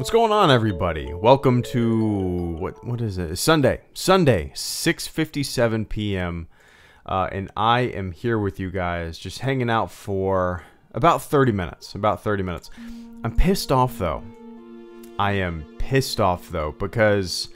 What's going on, everybody? Welcome to what is it? Sunday, 6:57 p.m. And I am here with you guys, just hanging out for about 30 minutes. I'm pissed off though. I am pissed off though because,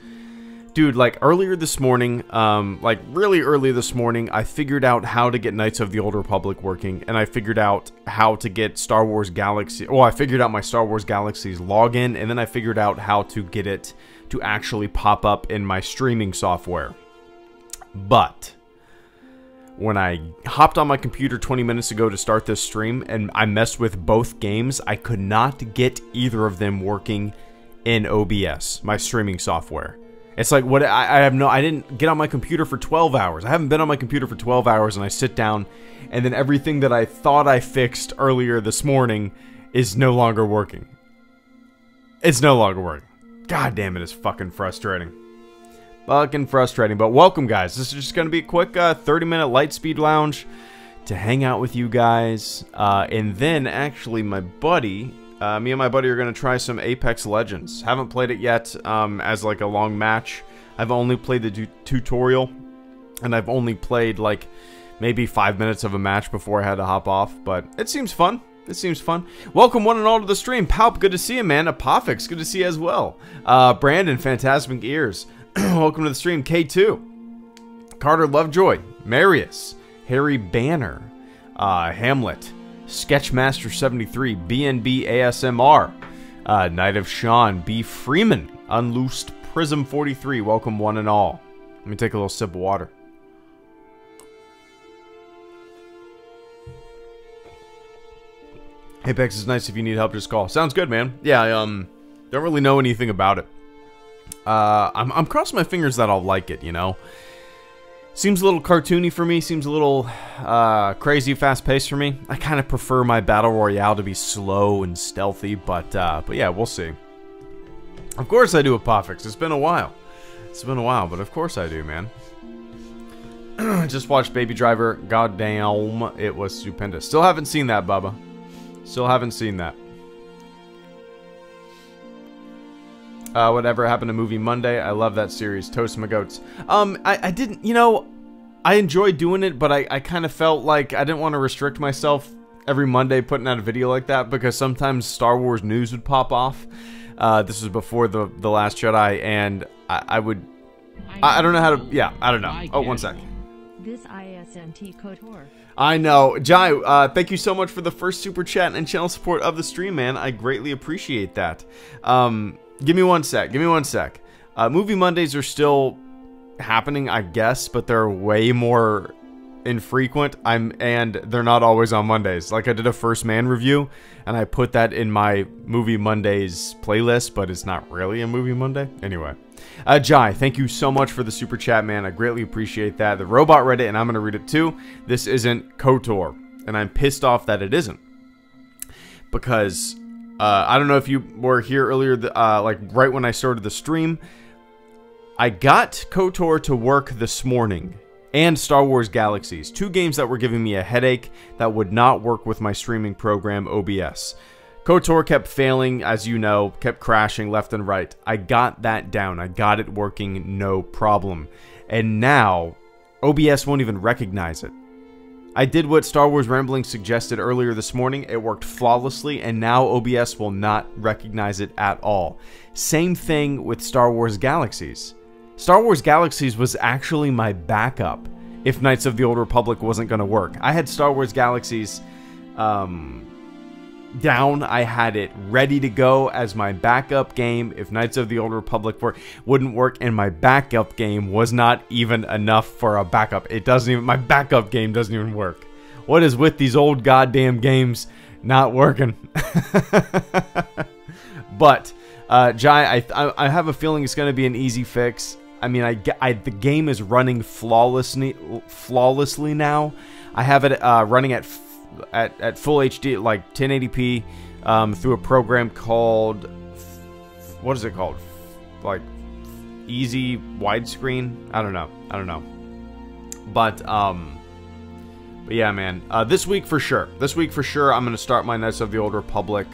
dude, like earlier this morning, like really early this morning, I figured out how to get Knights of the Old Republic working, and I figured out how to get Star Wars Galaxy. Well, I figured out my Star Wars Galaxy's login, and then I figured out how to get it to actually pop up in my streaming software. But when I hopped on my computer 20 minutes ago to start this stream, and I messed with both games, I could not get either of them working in OBS, my streaming software. It's like, what, I didn't get on my computer for 12 hours. I haven't been on my computer for 12 hours, and I sit down, and then everything that I thought I fixed earlier this morning is no longer working. It's no longer working. God damn it, it's fucking frustrating. Fucking frustrating. But welcome, guys. This is just going to be a quick 30-minute Lightspeed lounge to hang out with you guys. And then, actually, me and my buddy are going to try some Apex Legends. Haven't played it yet as like a long match. I've only played the tutorial, and I've only played like maybe 5 minutes of a match before I had to hop off, but it seems fun. It seems fun. Welcome one and all to the stream. Palp, good to see you, man. Apophix, good to see you as well. Brandon, Phantasmic Ears, welcome to the stream. K2, Carter Lovejoy, Marius, Harry Banner, Hamlet, Sketchmaster73, BNB ASMR, Knight of Sean, B. Freeman, Unloosed Prism 43, welcome one and all. Let me take a little sip of water. Apex is nice. If you need help, just call. Sounds good, man. Yeah, I don't really know anything about it. I'm crossing my fingers that I'll like it, you know? Seems a little cartoony for me, seems a little crazy fast-paced for me. I kind of prefer my Battle Royale to be slow and stealthy, but yeah, we'll see. Of course I do, Apophix. It's been a while. It's been a while, but of course I do, man. Just watched Baby Driver. Goddamn, it was stupendous. Still haven't seen that, Bubba. Still haven't seen that. Whatever happened to Movie Monday? I love that series. Toast my goats. I didn't, you know, I enjoyed doing it, but I kind of felt like I didn't want to restrict myself every Monday putting out a video like that, because sometimes Star Wars news would pop off. This was before the Last Jedi, and I don't know how to, yeah, I don't know. Oh, one sec. This SWTOR. I know. Jai, thank you so much for the first super chat and channel support of the stream, man. I greatly appreciate that. Give me one sec. Give me one sec. Movie Mondays are still happening, I guess, but they're way more infrequent. And they're not always on Mondays. Like, I did a First Man review, and I put that in my Movie Mondays playlist, but it's not really a Movie Monday. Anyway. Jai, thank you so much for the super chat, man. I greatly appreciate that. The robot read it, and I'm going to read it too. This isn't KOTOR, and I'm pissed off that it isn't. Because I don't know if you were here earlier, like right when I started the stream. I got KOTOR to work this morning, and Star Wars Galaxies. Two games that were giving me a headache that would not work with my streaming program, OBS. KOTOR kept failing, as you know, kept crashing left and right. I got that down. I got it working, no problem. And now, OBS won't even recognize it. I did what Star Wars Rambling suggested earlier this morning. It worked flawlessly, and now OBS will not recognize it at all. Same thing with Star Wars Galaxies. Star Wars Galaxies was actually my backup if Knights of the Old Republic wasn't going to work. I had Star Wars Galaxies down. I had it ready to go as my backup game if Knights of the Old Republic wouldn't work, and my backup game was not even enough for a backup. It doesn't even, my backup game doesn't even work. What is with these old goddamn games not working? But Jai, I have a feeling it's going to be an easy fix. I mean, the game is running flawlessly now. I have it running at full HD, like 1080p, through a program called, what is it called? Like Easy Widescreen? I don't know. But yeah, man. This week for sure. I'm gonna start my Knights of the Old Republic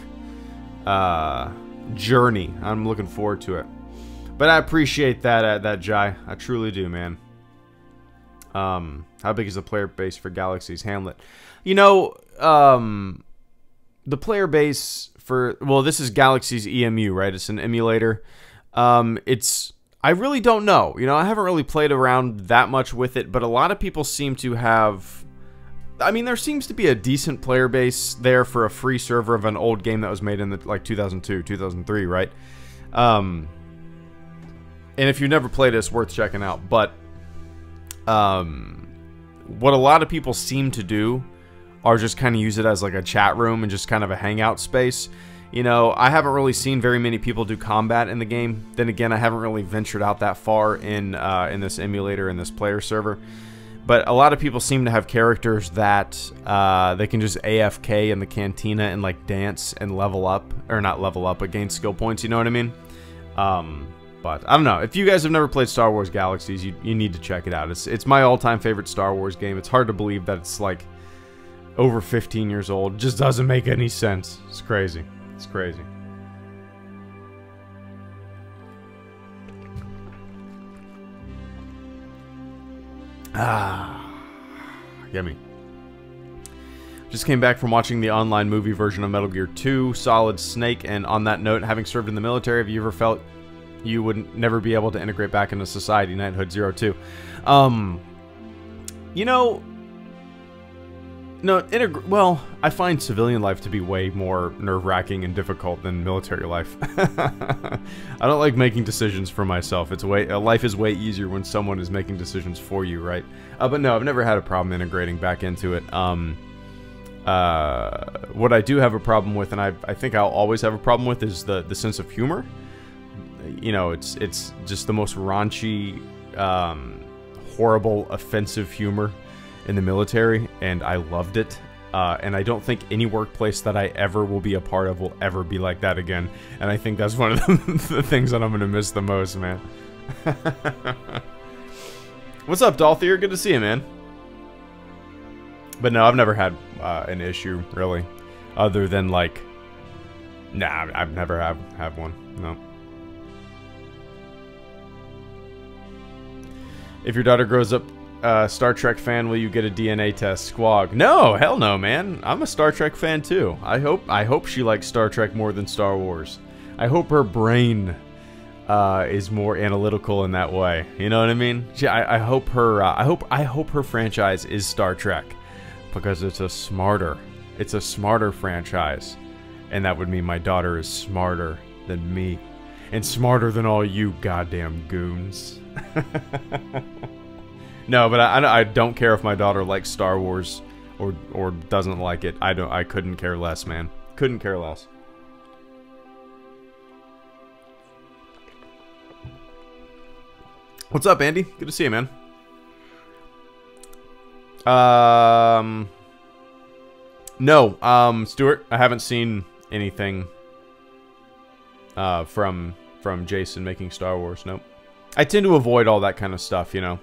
journey. I'm looking forward to it. But I appreciate that Jai. I truly do, man. How big is the player base for Galaxy's Hamlet? You know, the player base for, well, this is Galaxy's EMU, right? It's an emulator. I really don't know. You know, I haven't really played around that much with it, but a lot of people seem to have, I mean, there seems to be a decent player base there for a free server of an old game that was made in the, like 2002, 2003, right? And if you've never played it, it's worth checking out. But what a lot of people seem to do are just kind of use it as like a chat room and just kind of a hangout space. You know, I haven't really seen very many people do combat in the game. Then again, I haven't really ventured out that far in this emulator, in this player server. But a lot of people seem to have characters that they can just AFK in the cantina and like dance and level up, or not level up, but gain skill points. You know what I mean? But I don't know. If you guys have never played Star Wars Galaxies, you need to check it out. It's my all-time favorite Star Wars game. It's hard to believe that it's like over 15 years old. It just doesn't make any sense. It's crazy. It's crazy. Ah, yummy. Just came back from watching the online movie version of Metal Gear 2, Solid Snake, and on that note, having served in the military, have you ever felt you would never be able to integrate back into society? Knighthood 02. You know, no, well, I find civilian life to be way more nerve-wracking and difficult than military life. I don't like making decisions for myself. Life is way easier when someone is making decisions for you, right? But no, I've never had a problem integrating back into it. What I do have a problem with, and I think I'll always have a problem with, is the sense of humor. You know, it's just the most raunchy, horrible, offensive humor in the military, and I loved it. And I don't think any workplace that I ever will be a part of will ever be like that again. And I think that's one of the things that I'm going to miss the most, man. What's up, Dolthier? Good to see you, man. But no, I've never had an issue, really. Other than, like... Nah, I've never have one. No. If your daughter grows up Star Trek fan, will you get a DNA test? Squawk. No, hell no, man. I'm a Star Trek fan too. I hope she likes Star Trek more than Star Wars. I hope her brain is more analytical in that way. You know what I mean? I hope her franchise is Star Trek, because it's a smarter franchise, and that would mean my daughter is smarter than me, and smarter than all you goddamn goons. No, but I don't care if my daughter likes Star Wars or doesn't like it. I couldn't care less, man. Couldn't care less. What's up, Andy? Good to see you, man. No, Stuart, I haven't seen anything from Jason making Star Wars. Nope. I tend to avoid all that kind of stuff, you know.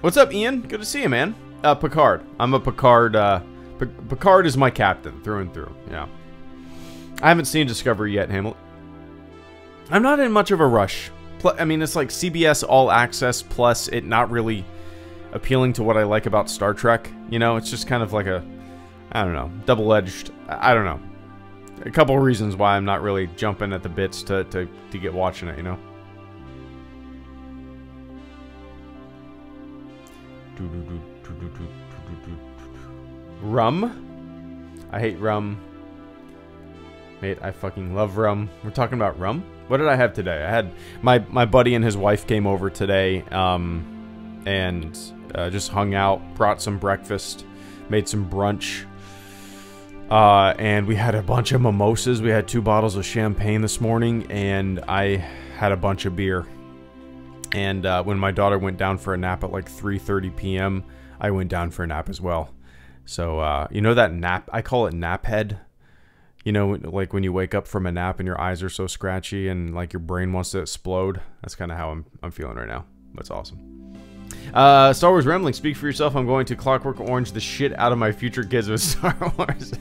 What's up, Ian? Good to see you, man. Picard. I'm a Picard. Picard is my captain, through and through. Yeah. I haven't seen Discovery yet, Hamlet. I'm not in much of a rush. I mean, it's like CBS All Access plus it not really appealing to what I like about Star Trek. You know, it's just kind of like a, I don't know, double-edged. I don't know. A couple of reasons why I'm not really jumping at the bits to get watching it, you know. Rum? I hate rum. Mate, I fucking love rum. We're talking about rum? What did I have today? I had my buddy and his wife came over today, and just hung out, brought some breakfast, made some brunch, and we had a bunch of mimosas. We had 2 bottles of champagne this morning, and I had a bunch of beer. And when my daughter went down for a nap at like 3:30 p.m., I went down for a nap as well. So, you know that nap? I call it nap head. You know, like when you wake up from a nap and your eyes are so scratchy and like your brain wants to explode. That's kind of how I'm feeling right now. That's awesome. Star Wars Rambling, speak for yourself. I'm going to Clockwork Orange the shit out of my future kids with Star Wars.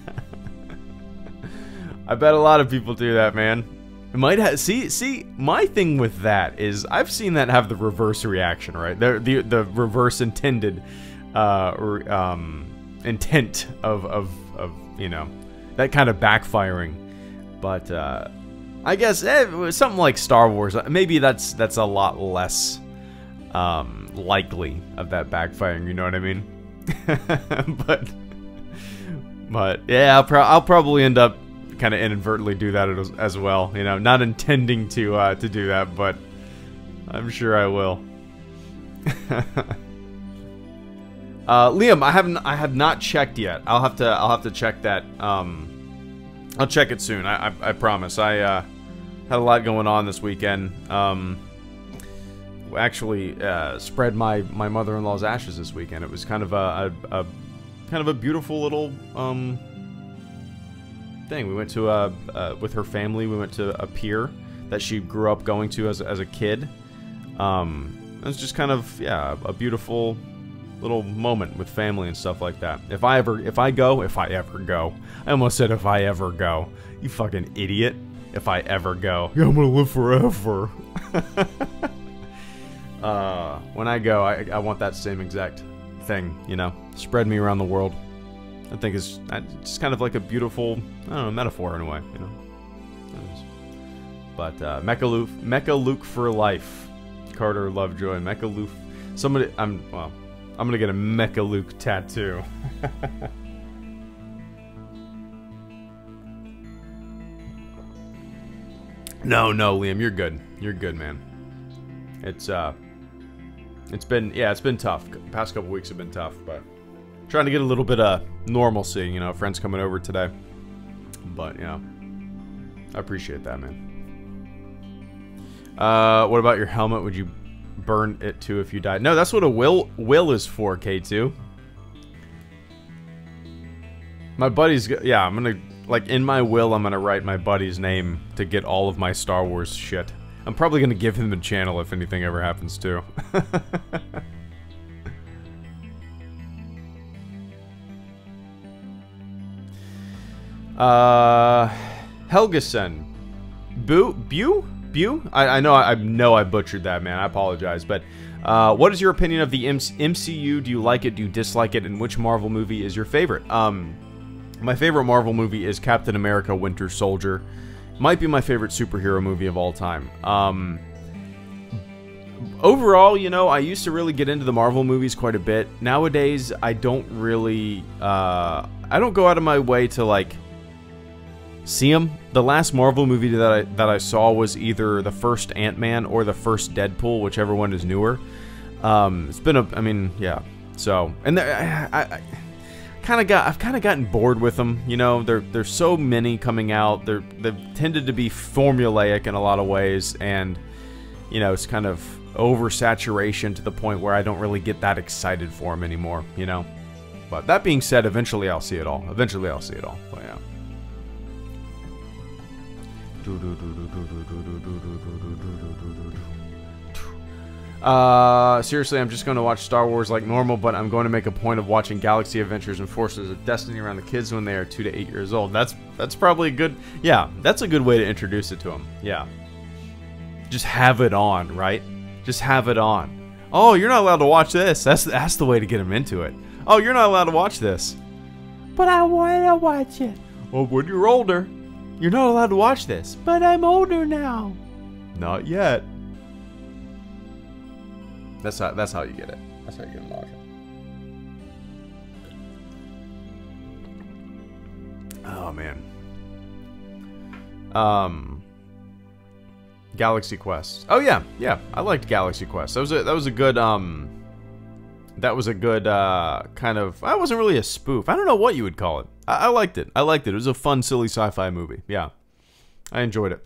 I bet a lot of people do that, man. It might have, see, my thing with that is I've seen that have the reverse reaction, right? The reverse intended, intent of you know, that kind of backfiring. But I guess something like Star Wars, maybe that's a lot less likely of that backfiring. You know what I mean? but yeah, I'll probably end up kind of inadvertently do that as well. You know, not intending to do that, but I'm sure I will. Liam, I have not checked yet. I'll have to check that. I'll check it soon. I promise. I had a lot going on this weekend. Actually, spread my mother-in-law's ashes this weekend. It was kind of a beautiful little thing. We went to with her family. We went to a pier that she grew up going to as a kid. It was just kind of, yeah, a beautiful little moment with family and stuff like that. If I ever go, I almost said if I ever go. You fucking idiot. If I ever go. Yeah, I'm gonna live forever. When I go, I want that same exact thing, you know? Spread me around the world. I think it's just kind of like a beautiful, I don't know, metaphor in a way, you know? But, Mecha Luke for life. Carter Lovejoy, Mecha Luke. Somebody, I'm gonna get a Mecha Luke tattoo. No, Liam, you're good. You're good, man. It's been tough. The past couple weeks have been tough, but trying to get a little bit of normalcy, you know, friends coming over today. But, yeah, I appreciate that, man. What about your helmet? Would you burn it too if you died? No, that's what a will is for, K2. My buddy's, yeah, I'm gonna, like, in my will, I'm gonna write my buddy's name to get all of my Star Wars shit. I'm probably gonna give him the channel if anything ever happens too. Helgeson. Bew? I know I butchered that, man. I apologize, but what is your opinion of the MCU? Do you like it? Do you dislike it? And which Marvel movie is your favorite? My favorite Marvel movie is Captain America: Winter Soldier. Might be my favorite superhero movie of all time. Overall, you know, I used to really get into the Marvel movies quite a bit. Nowadays, I don't really, I don't go out of my way to, like, see them. The last Marvel movie that I saw was either the first Ant-Man or the first Deadpool, whichever one is newer. It's been I mean, yeah. So, and I've kind of gotten bored with them. You know, there's so many coming out. They've tended to be formulaic in a lot of ways, and you know, it's kind of oversaturation to the point where I don't really get that excited for them anymore. You know, but that being said, eventually I'll see it all. But yeah. Seriously, I'm just going to watch Star Wars like normal, but I'm going to make a point of watching Galaxy Adventures and Forces of Destiny around the kids when they are 2 to 8 years old. That's probably a good, yeah, that's a good way to introduce it to them. Yeah. Just have it on, right? Just have it on. Oh, you're not allowed to watch this. That's the way to get them into it. Oh, you're not allowed to watch this. But I want to watch it. Oh, when you're older, you're not allowed to watch this. But I'm older now. Not yet. That's how you get it. That's how you get them watching. Oh man. Galaxy Quest. Oh yeah, I liked Galaxy Quest. That was a good kind of, I wasn't really a spoof. I don't know what you would call it. I liked it. It was a fun, silly sci-fi movie. Yeah. I enjoyed it.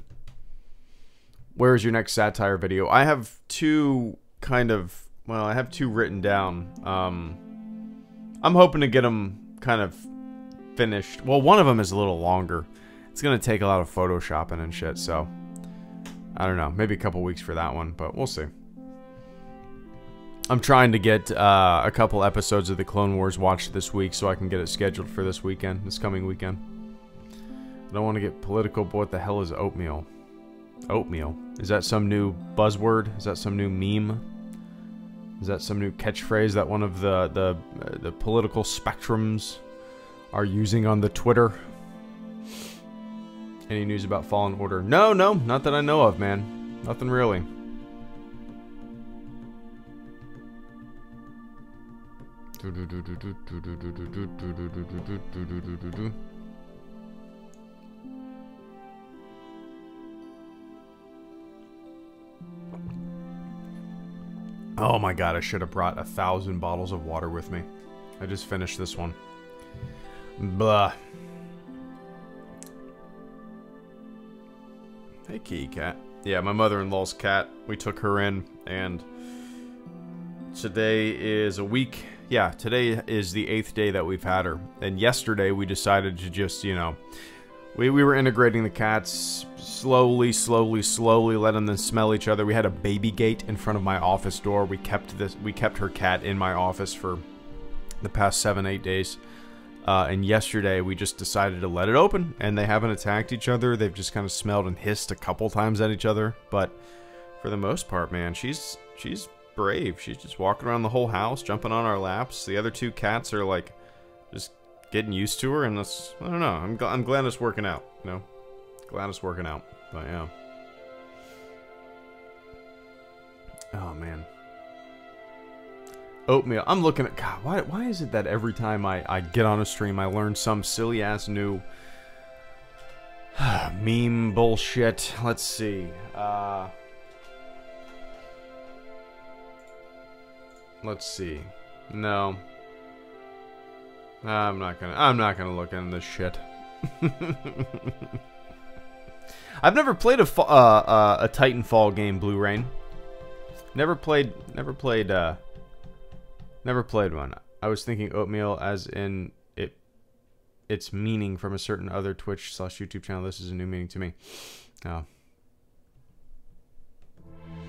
Where is your next satire video? I have two I have two written down. I'm hoping to get them kind of finished. Well, one of them is a little longer. It's going to take a lot of photoshopping and shit, so I don't know. Maybe a couple weeks for that one, but we'll see. I'm trying to get a couple episodes of the Clone Wars watched this week so I can get it scheduled for this coming weekend. I don't want to get political, but what the hell is oatmeal? Oatmeal. Is that some new buzzword? Is that some new meme? Is that some new catchphrase that one of the political spectrums are using on the Twitter? Any news about Fallen Order? No, not that I know of, man. Nothing really. Oh my god, I should have brought 1,000 bottles of water with me. I just finished this one. Blah. Hey, kitty cat. Yeah, my mother-in-law's cat. We took her in, and today is a week. Yeah, today is the 8th day that we've had her. And yesterday we decided to just, you know, we were integrating the cats slowly, letting them smell each other. We had a baby gate in front of my office door. We kept her cat in my office for the past 7-8 days. And yesterday we just decided to let it open, and they haven't attacked each other. They've just kind of smelled and hissed a couple times at each other, but for the most part, man, she's brave. She's just walking around the whole house, jumping on our laps. The other two cats are like just getting used to her, and that's, I don't know. I'm glad it's working out. You know, glad it's working out. But yeah. Oh man. Oatmeal. I'm looking at, God, why is it that every time I get on a stream I learn some silly ass new meme bullshit? Let's see. Let's see. No. I'm not gonna look into this shit. I've never played a Titanfall game, Blue Rain. Never played one. I was thinking oatmeal as in its meaning from a certain other Twitch/YouTube channel. This is a new meaning to me. Oh.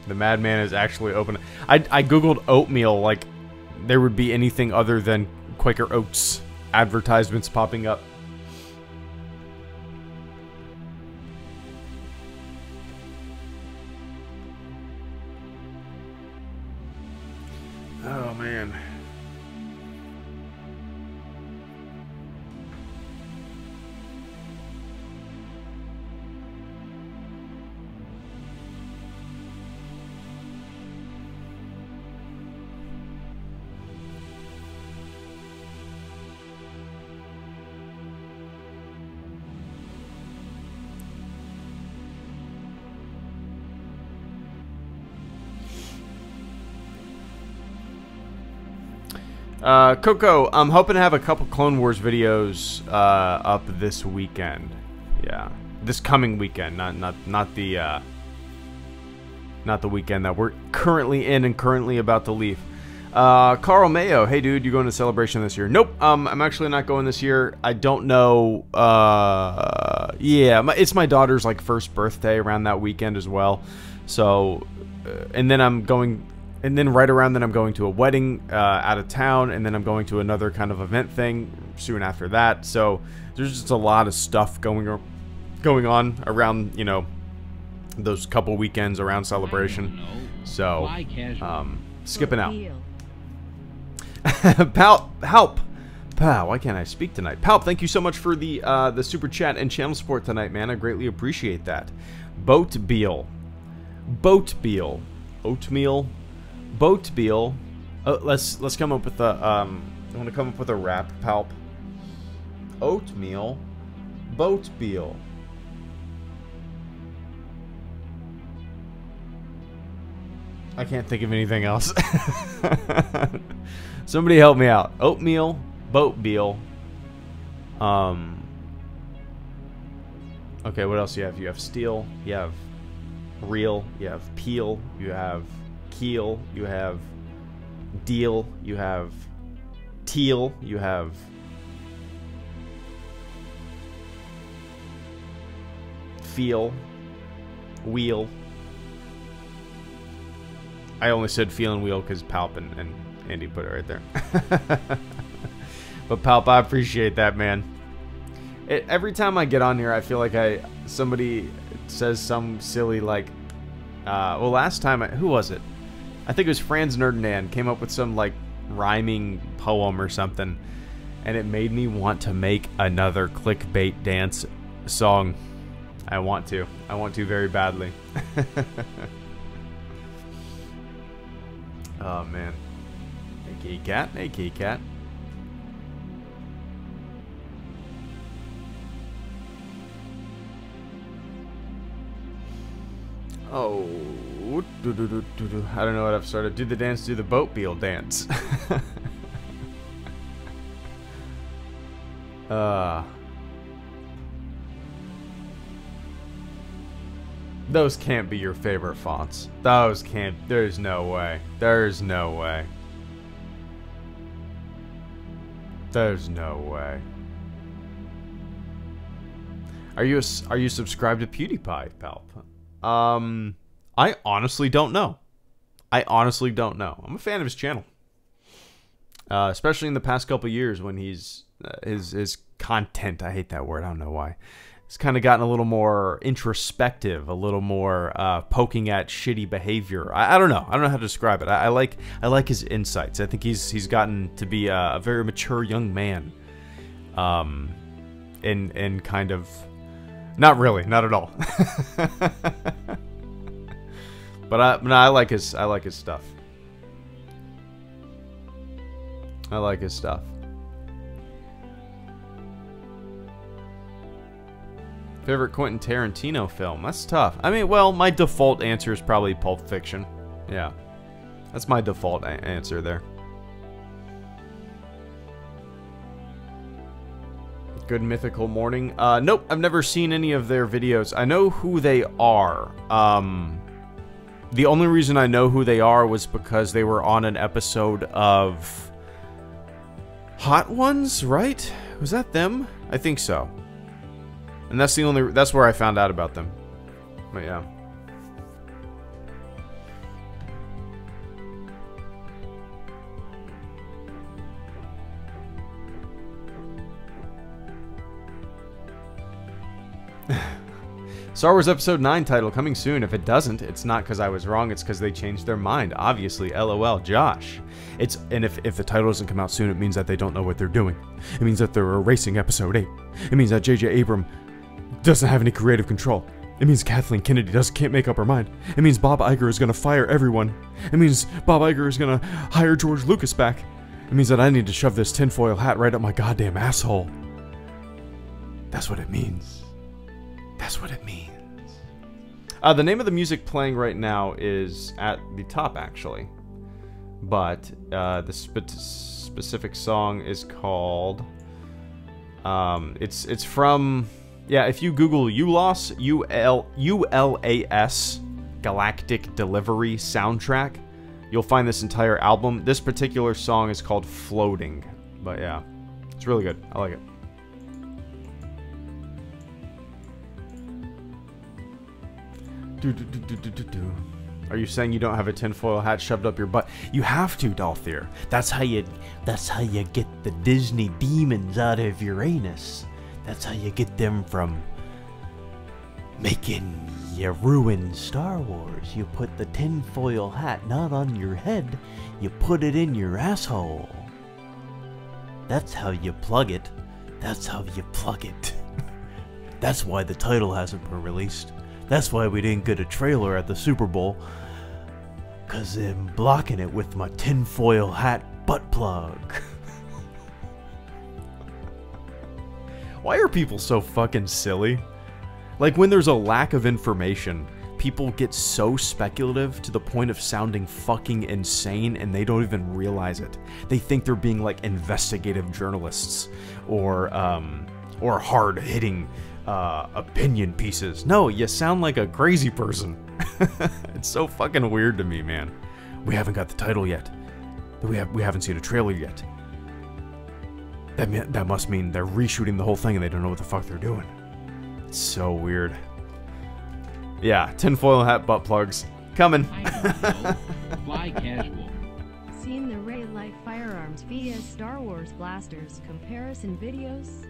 The madman is actually open. I googled oatmeal, like there would be anything other than Quaker Oats advertisements popping up. Oh man. Coco, I'm hoping to have a couple Clone Wars videos up this weekend. Yeah, this coming weekend, not the weekend that we're currently in and currently about to leave. Carl Mayo, hey dude, you going to Celebration this year? Nope, I'm actually not going this year. I don't know. Yeah, it's my daughter's like first birthday around that weekend as well. So, and then I'm going. And then right around then I'm going to a wedding out of town, and then I'm going to another kind of event thing soon after that. So there's just a lot of stuff going on around, you know, those couple weekends around Celebration. So skipping out. Palp, why can't I speak tonight? Palp, thank you so much for the super chat and channel support tonight, man. I greatly appreciate that. Boatbeal, oatmeal. Boatbeal. Let's come up with a I want to come up with a rap, Palp. Oatmeal. Boatbeal. I can't think of anything else. Somebody help me out. Oatmeal. Boatbeal. Okay, what else do you have? You have steel. You have reel. You have peel. You have keel, you have deal, you have teal, you have feel, wheel. I only said feel and wheel because Palp and Andy put it right there. But Palp, I appreciate that, man. Every time I get on here, I feel like somebody says some silly like, well, last time who was it? I think it was Franz Ferdinand came up with some like rhyming poem or something, and it made me want to make another clickbait dance song. I want to very badly. Oh man. Hey kitty cat. Hey kitty cat. Oh, I don't know what I've started. Do the dance, do the boat wheel dance. Those can't be your favorite fonts. Those can't. There's no way. There's no way. There's no way. Are you subscribed to PewDiePie, pal? I honestly don't know. I honestly don't know. I'm a fan of his channel, especially in the past couple years when he's his content. I hate that word. I don't know why. It's kind of gotten a little more introspective, a little more poking at shitty behavior. I don't know. I don't know how to describe it. I like his insights. I think he's gotten to be a very mature young man. In kind of, not really, not at all. But I like his stuff. I like his stuff. Favorite Quentin Tarantino film? That's tough. I mean, well, my default answer is probably Pulp Fiction. Yeah. That's my default answer there. Good Mythical Morning. Nope, I've never seen any of their videos. I know who they are. The only reason I know who they are was because they were on an episode of Hot Ones, right? Was that them? I think so. And that's where I found out about them. But yeah. Star Wars Episode 9 title coming soon. If it doesn't, it's not because I was wrong, it's because they changed their mind. Obviously, LOL, Josh. And if the title doesn't come out soon, it means that they don't know what they're doing. It means that they're erasing Episode 8. It means that J.J. Abrams doesn't have any creative control. It means Kathleen Kennedy can't make up her mind. It means Bob Iger is going to fire everyone. It means Bob Iger is going to hire George Lucas back. It means that I need to shove this tinfoil hat right up my goddamn asshole. That's what it means. That's what it means. The name of the music playing right now is at the top, actually. But the specific song is called... it's from... Yeah, if you Google ULAS, ULAS, Galactic Delivery Soundtrack, you'll find this entire album. This particular song is called Floating. But yeah, it's really good. I like it. Are you saying you don't have a tinfoil hat shoved up your butt? You have to, Dalthier. That's how you get the Disney demons out of Uranus. That's how you get them from making you ruin Star Wars. You put the tinfoil hat not on your head, you put it in your asshole. That's how you plug it. That's how you plug it. That's why the title hasn't been released. That's why we didn't get a trailer at the Super Bowl. 'Cause I'm blocking it with my tinfoil hat butt plug. Why are people so fucking silly? Like, when there's a lack of information, people get so speculative to the point of sounding fucking insane and they don't even realize it. They think they're being like investigative journalists or hard-hitting opinion pieces. No, you sound like a crazy person. It's so fucking weird to me, man. We haven't got the title yet. We haven't seen a trailer yet. That must mean they're reshooting the whole thing and they don't know what the fuck they're doing. It's so weird. Yeah, tinfoil hat butt plugs. Coming. Fly casual. Seen the Ray Life Firearms vs Star Wars blasters comparison videos?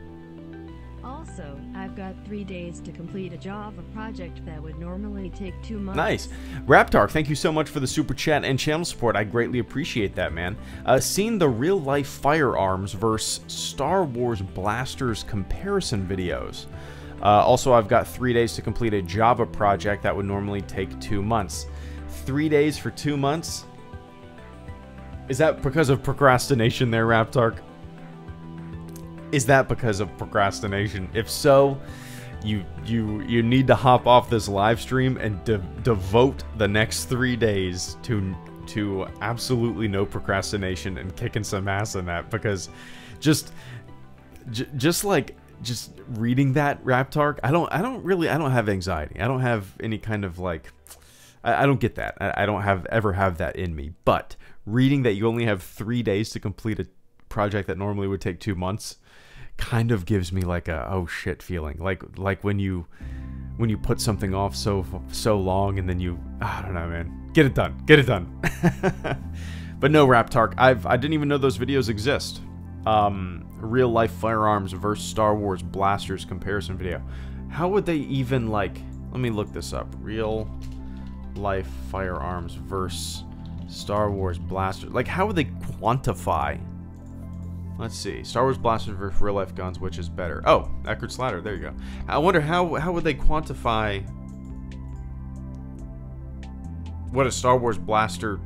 Also, I've got 3 days to complete a Java project that would normally take 2 months. Nice. Raptark, thank you so much for the super chat and channel support. I greatly appreciate that, man. Seen the real-life firearms versus Star Wars blasters comparison videos. Also, I've got 3 days to complete a Java project that would normally take 2 months. 3 days for 2 months? Is that because of procrastination there, Raptark? Is that because of procrastination? If so, you need to hop off this live stream and devote the next 3 days to absolutely no procrastination and kicking some ass in that, because just reading that, Raptark, I don't have anxiety. I don't have any kind of like, I don't get that. I don't ever have that in me. But reading that you only have 3 days to complete a project that normally would take 2 months kind of gives me like a oh shit feeling, like when you put something off so long and then I don't know, man, get it done. But no, Raptark, I didn't even know those videos exist. Real life firearms versus Star Wars blasters comparison video. How would they even, like, let me look this up. Real life firearms versus Star Wars blasters. Like, how would they quantify? Let's see. Star Wars blasters versus real life guns, which is better? Oh, Eckert Slatter. There you go. I wonder how would they quantify what a Star Wars blaster?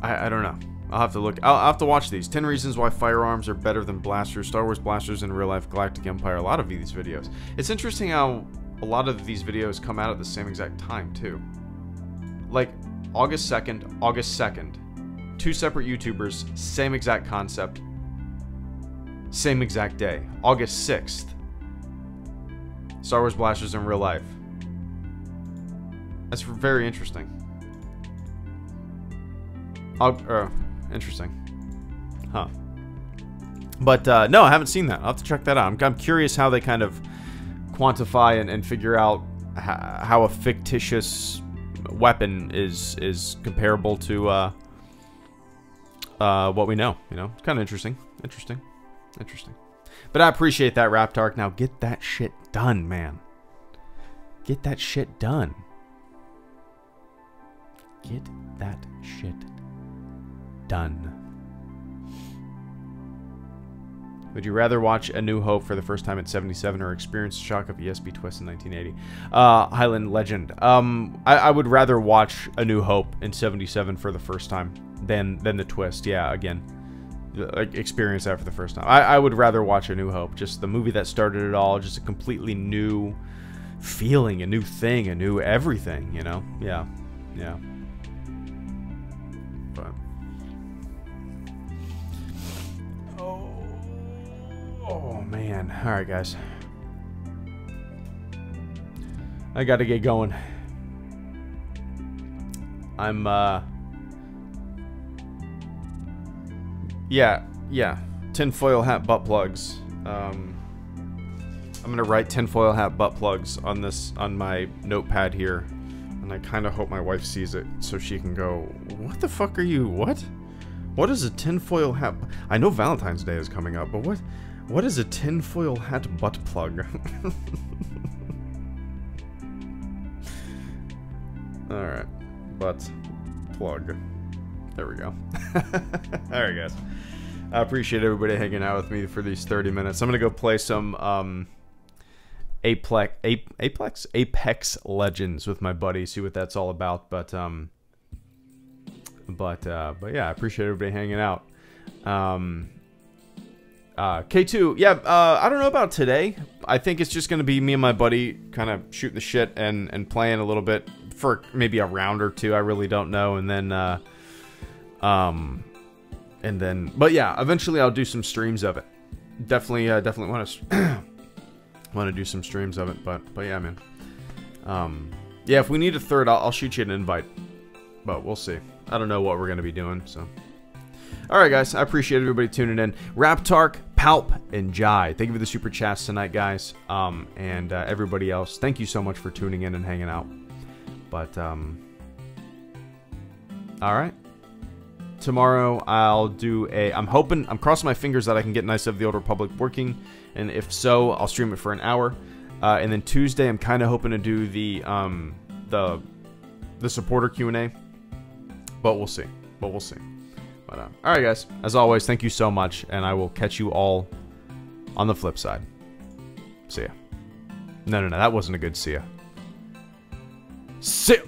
I don't know. I'll have to look. I'll have to watch these. 10 reasons why firearms are better than blasters. Star Wars blasters in real life. Galactic Empire. A lot of these videos. It's interesting how a lot of these videos come out at the same exact time too. Like August 2nd. 2 separate YouTubers, same exact concept, same exact day. August 6th. Star Wars blasters in real life. That's very interesting. Interesting. Huh. But no, I haven't seen that. I'll have to check that out. I'm curious how they kind of quantify and figure out how a fictitious weapon is comparable to what we know. You know, it's kind of interesting. But I appreciate that, Raptark. Now get that shit done, man. Get that shit done. Get that shit done. Would you rather watch A New Hope for the first time at 77 or experience the shock of ESP twist in 1980? Highland Legend. I would rather watch A New Hope in 77 for the first time than the twist. Yeah, again, like, experience that for the first time. I would rather watch A New Hope. Just the movie that started it all. Just a completely new feeling, a new thing, a new everything, you know? Yeah. But oh man. Alright, guys. I gotta get going. I'm yeah, tinfoil hat butt plugs. I'm gonna write tinfoil hat butt plugs on my notepad here, and I kind of hope my wife sees it so she can go, what the fuck are you, what is a tinfoil hat? I know Valentine's Day is coming up, but what is a tinfoil hat butt plug? Alright, butt plug. There we go. Alright, guys. I appreciate everybody hanging out with me for these 30 minutes. I'm going to go play some Apex Legends with my buddy, see what that's all about. But yeah, I appreciate everybody hanging out. K2, yeah, I don't know about today. I think it's just going to be me and my buddy kind of shooting the shit and playing a little bit for maybe a round or two. I really don't know. And then, but yeah, eventually I'll do some streams of it. Definitely want to do some streams of it. But yeah, man. Yeah, if we need a third, I'll shoot you an invite. But we'll see. I don't know what we're gonna be doing. So, all right, guys. I appreciate everybody tuning in. Raptark, Palp, and Jai. Thank you for the super chats tonight, guys. And everybody else, thank you so much for tuning in and hanging out. But all right. tomorrow I'll do I'm crossing my fingers that I can get Knights of the Old Republic working, and if so, I'll stream it for an hour. And then Tuesday, I'm kind of hoping to do the supporter Q&A, but we'll see. But all right, guys. As always, thank you so much, and I will catch you all on the flip side. See ya. No, that wasn't a good see ya. See ya.